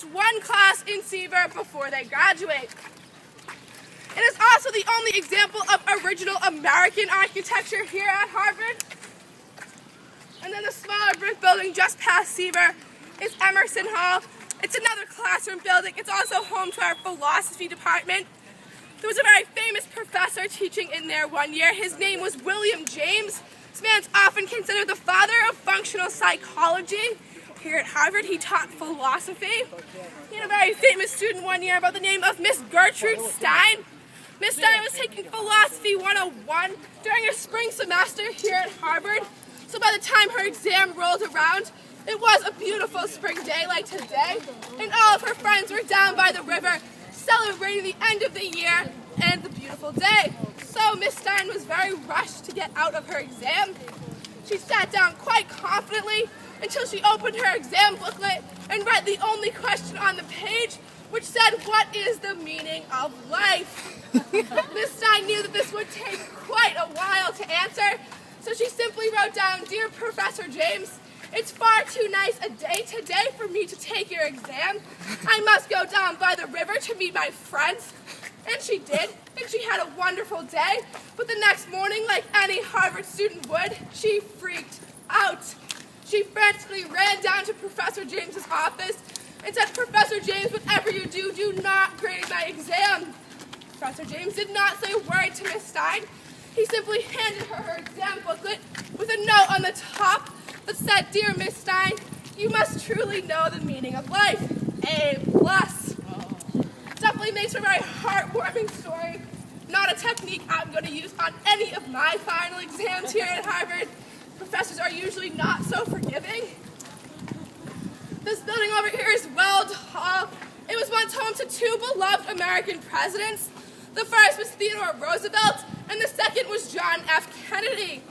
just one class in Seaver before they graduate. It is also the only example of original American architecture here at Harvard. And then the smaller brick building just past Seaver is Emerson Hall. It's another classroom building. It's also home to our philosophy department. There was a very famous professor teaching in there one year. His name was William James. This man's often considered the father of functional psychology. Here at Harvard, he taught philosophy. He had a very famous student one year by the name of Miss Gertrude Stein. Miss Stein was taking Philosophy 101 during her spring semester here at Harvard. So by the time her exam rolled around, it was a beautiful spring day like today, and all of her friends were down by the river celebrating the end of the year and the beautiful day. So Miss Stein was very rushed to get out of her exam. She sat down quite confidently until she opened her exam booklet and read the only question on the page, which said, "What is the meaning of life?" Miss Stein knew that this would take quite a while to answer, so she simply wrote down, "Dear Professor James, it's far too nice a day today for me to take your exam. I must go down by the river to meet my friends." And she did, and she had a wonderful day. But the next morning, like any Harvard student would, she freaked out. She frantically ran down to Professor James's office and said, "Professor James, whatever you do, do not grade my exam." Professor James did not say a word to Miss Stein. He simply handed her her exam booklet with a note on the top that said, "Dear Miss Stein, you must truly know the meaning of life. A+. Definitely makes for a very heartwarming story. Not a technique I'm going to use on any of my final exams here at Harvard. Professors are usually not so forgiving. This building over here is Weld Hall. It was once home to two beloved American presidents. The first was Theodore Roosevelt, and the second was John F. Kennedy.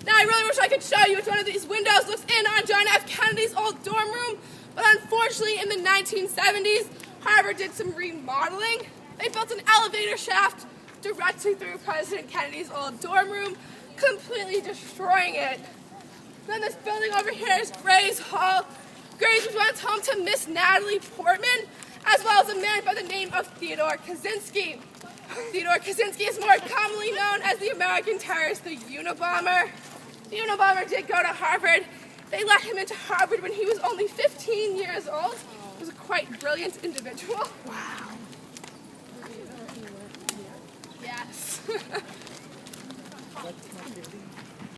Now, I really wish I could show you which one of these windows looks in on John F. Kennedy's old dorm room, but unfortunately in the 1970s, Harvard did some remodeling. They built an elevator shaft directly through President Kennedy's old dorm room, completely destroying it. Then this building over here is Gray's Hall. Gray's was once home to Miss Natalie Portman, as well as a man by the name of Theodore Kaczynski. Theodore Kaczynski is more commonly known as the American terrorist, the Unabomber. The Unabomber did go to Harvard. They let him into Harvard when he was only 15 years old. He was a quite brilliant individual. Wow. Yes.